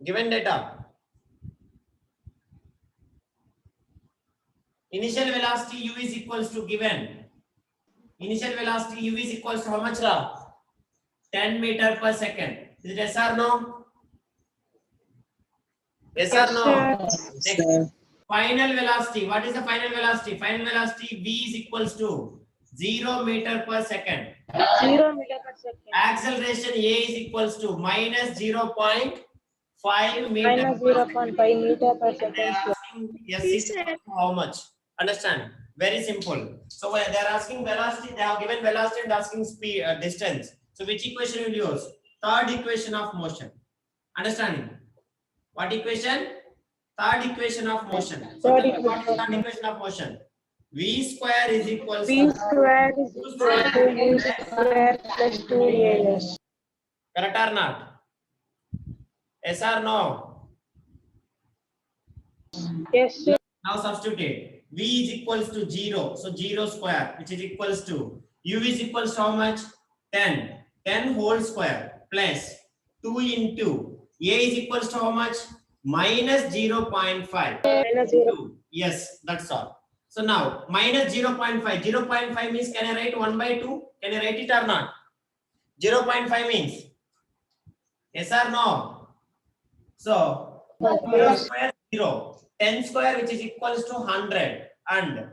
Given data. Initial velocity u is equals to given. Initial velocity u is equals to how much? 10 meter per second. Is it yes or no? Yes or no? Next, final velocity. What is the final velocity? Final velocity v is equals to 0 meter per second. 0 meter per second. Acceleration a is equals to minus 0.5 meter. Minus 0.5 meter per second. They are asking yes is equal to how much? Understand? Very simple. So they are asking velocity. They have given velocity and asking speed distance. So which equation will you use? Third equation of motion. Understanding? What equation? Third equation of motion. So what is third equation of motion? V square is equals V to square is equal to U square plus 2AS. correct or not? Yes or no? Yes, sir. Now substitute. V is equals to 0. So 0 square, which is equals to U is equals to how much? 10. 10 whole square plus 2 into A is equals to how much? Minus 0.5. Minus 0. Yes, that's all. So now minus 0.5. 0.5 means can I write 1 by 2? Can I write it or not? 0.5 means yes or no? So 0 square 0. 10 square which is equals to 100 and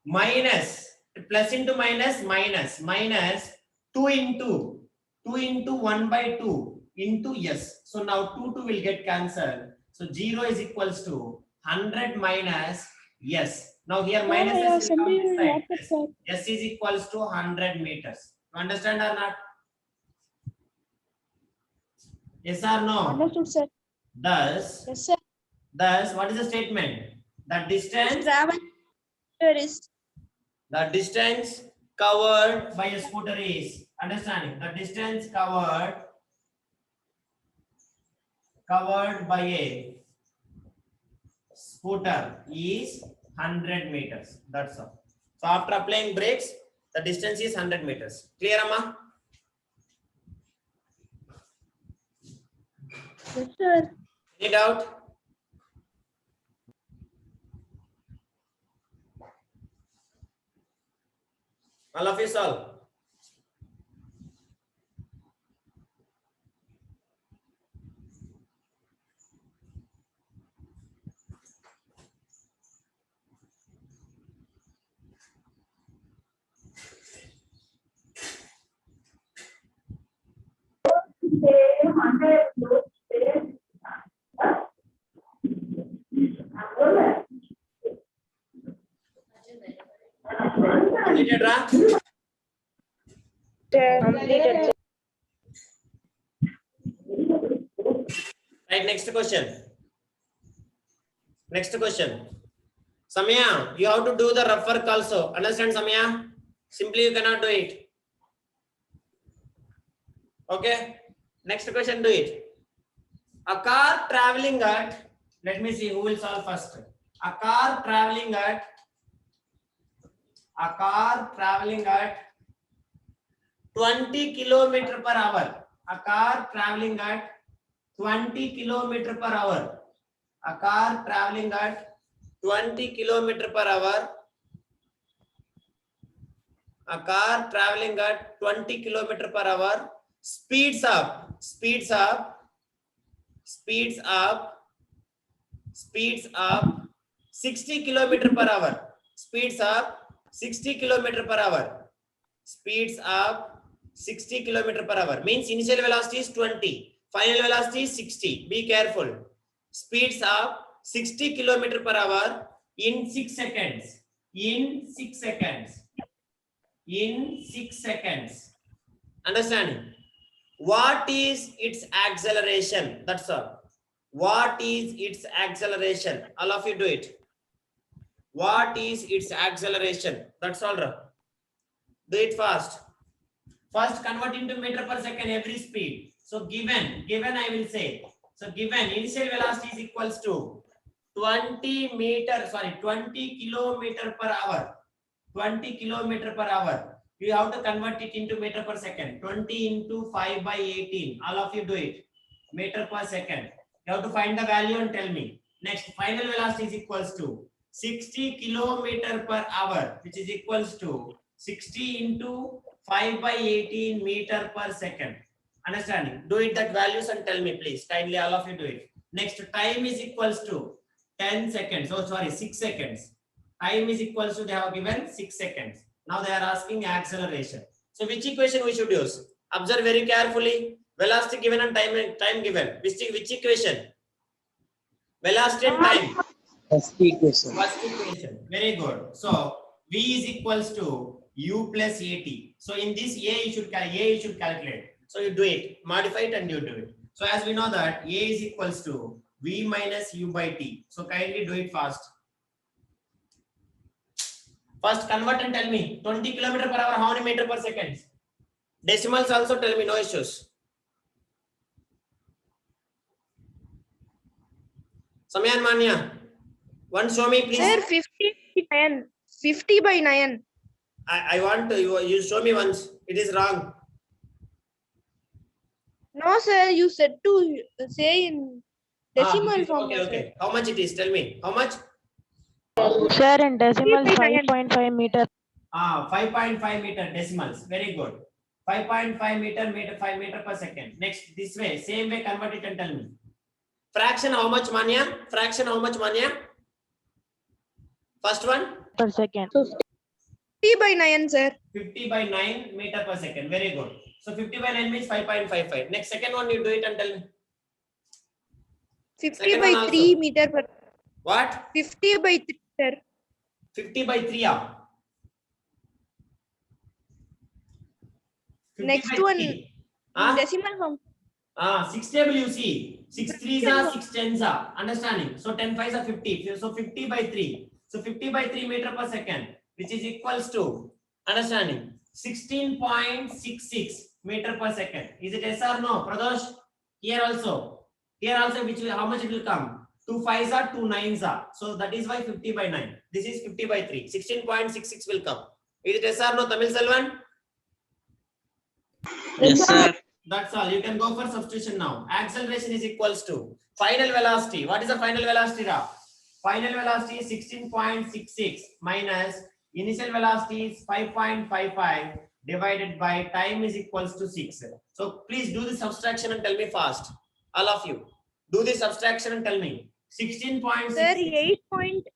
minus plus into minus minus 2 into 1 by 2 into yes. So now 2 will get cancelled. So 0 is equals to 100 minus yes. Now here minus will come inside. Yes is equals to 100 meters. You understand or not? Yes or no? Understood, sir. Thus, Yes, sir. thus, what is the statement? The distance covered by a scooter is, understanding, the distance covered by a scooter is 100 meters. That's all. So after applying brakes, the distance is 100 meters. Clear, Amma? Yes, sir. Any doubt? All of you solve. Completed, Ra? Completed, sir. Right, next question. Next question. Samya, you have to do the rough work also. Understand, Samya? Simply you cannot do it. Okay. Next question, do it. A car traveling at, let me see who will solve first. A car traveling at 20 kilometer per hour. A car traveling at 20 kilometer per hour. A car traveling at 20 kilometer per hour. A car traveling at 20 kilometer per hour speeds up 60 kilometer per hour. Speeds up 60 kilometer per hour. Speeds up 60 kilometer per hour. Means initial velocity is 20. Final velocity is 60. Be careful. Speeds up 60 kilometer per hour in 6 seconds. In 6 seconds. Understanding? What is its acceleration? That's all. What is its acceleration? All of you do it. What is its acceleration? That's all. Do it fast. First convert into meter per second every speed. So given I will say. So given initial velocity is equals to 20 kilometer per hour. 20 kilometer per hour. You have to convert it into meter per second. 20 into 5 by 18. All of you do it. Meter per second. You have to find the value and tell me. Next, final velocity is equals to 60 kilometer per hour, which is equals to 60 into 5 by 18 meter per second. Understanding? Do it that values and tell me, please. Kindly, all of you do it. Next, time is equals to 10 seconds. Oh, sorry, 6 seconds. Time is equals to, they have given 6 seconds. Now they are asking acceleration. So which equation we should use? Observe very carefully. Velocity given and time given. Which equation? Velocity and time. First equation. First equation. Very good. So V is equals to U plus AT. So in this A you should calculate. So you do it. Modify it and you do it. So as we know that A is equals to V minus U by T. So kindly do it fast. First convert and tell me 20 kilometer per hour, how many meter per second? Decimals also tell me, no issues. Samyan Manya, one show me please. Sir, 50 by 9. I want to, you show me once. It is wrong. No, sir, you said to say in decimal form. Okay, okay. How much it is? Tell me. How much? Sir, in decimals, 50 by 9. 5.5 meter. 5.5 meter decimals. Very good. 5.5 meter, 5 meter per second. Next, this way, same way, convert it and tell me. Fraction how much, Manya? Fraction how much, Manya? First one? Per second. 50 by 9, sir. 50 by 9 meter per second. Very good. So 50 by 9 means 5.55. Next, second one, you do it and tell me. 50 Second by one 3 also. meter per. What? 50 by 3, sir. 50 by 3, yeah. 50 Next by one. 3. Huh? Decimal form. 6 table you see. 6 3s are 6 10s are. Understanding? So 10 5s are 50. So 50 by 3. So 50 by 3 meter per second, which is equals to, understanding, 16.66 meter per second. Is it yes or no? Pradosh? Here also, which will, how much it will come? 2 5s are 2 9s are. So that is why 50 by 9. This is 50 by 3. 16.66 will come. Is it yes or no, Tamil Selvan? Yes, sir. That's all. You can go for substitution now. Acceleration is equals to final velocity. What is the final velocity, Ra? Final velocity is 16.66 minus initial velocity is 5.55 divided by time is equals to 6. So please do the subtraction and tell me fast. All of you. Do the subtraction and tell me. 16.66. Sir, 8 point.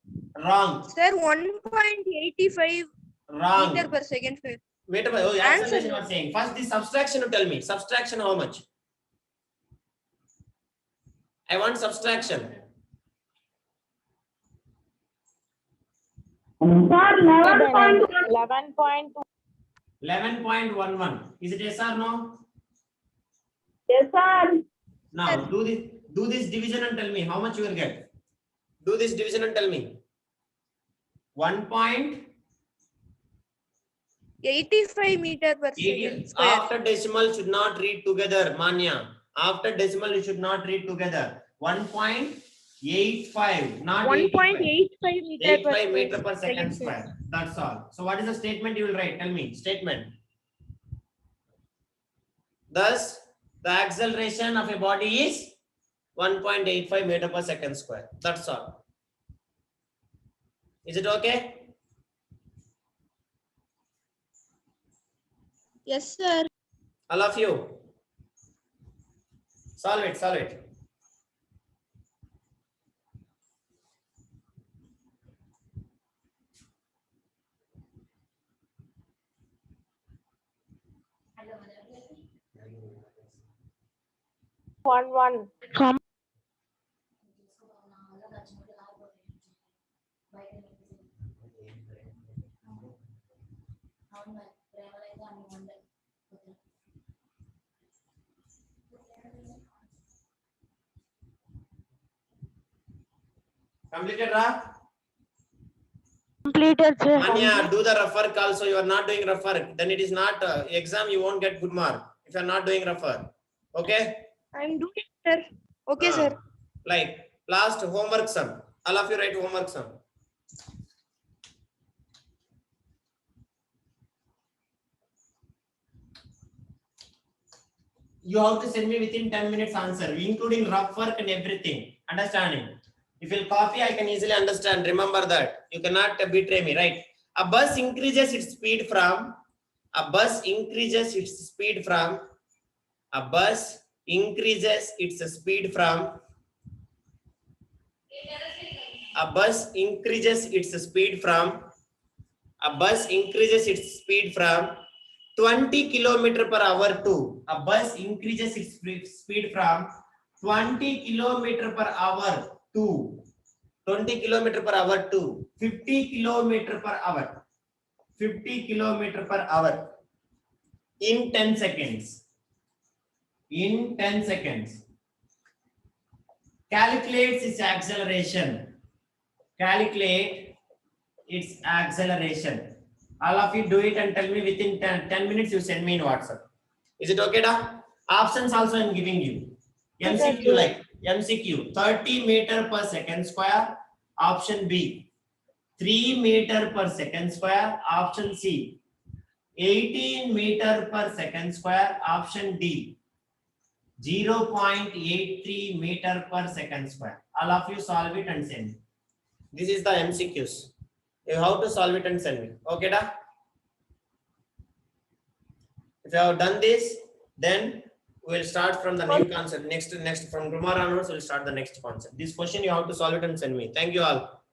Wrong. Sir, 1.85 Wrong. meter per second, sir. Wait a minute. Oh, acceleration you are saying. First the subtraction you tell me. Subtraction how much? I want subtraction. 11.2. 11.11. Is it yes or no? Yes, sir. Now do this division and tell me how much you will get. Do this division and tell me. 85 meter per second square. After decimal should not read together, Manya. After decimal you should not read together. 1.85, not 1.85 meter 85 meter per second square. That's all. So what is the statement you will write? Tell me. Statement. Thus, the acceleration of a body is 1.85 meter per second square. That's all. Is it okay? Yes, sir. All of you. Solve it, solve it. One. Completed, Ra? Completed, sir. Manya, do the rough work also. You are not doing rough work. Then it is not exam. You won't get good mark if you are not doing rough work. Okay? I'm doing it, sir. Okay, sir. Like last homework sum. All of you write homework sum. you have to send me within 10 minutes answer, including rough work and everything. Understanding? If you'll copy, I can easily understand. Remember that. You cannot betray me, right? A bus increases its speed from, a bus increases its speed from, a bus increases its speed from, a bus increases its speed from, a bus increases its speed from 20 kilometer per hour to, a bus increases its speed from 20 kilometer per hour to 20 kilometer per hour to 50 kilometer per hour, 50 kilometer per hour in 10 seconds, in 10 seconds. Calculates its acceleration, calculate its acceleration. All of you do it and tell me within 10 minutes you send me in WhatsApp. Is it okay, da? Options also I'm giving you. MCQ like MCQ 30 meter per second square, option B. 3 meter per second square, option C. 18 meter per second square, option D. 0.83 meter per second square. All of you solve it and send me. This is the MCQs. You have to solve it and send me. Okay, da? If you have done this, then we will start from the new concept. Next from tomorrow onwards, we'll start the next concept. This question you have to solve it and send me. Thank you all.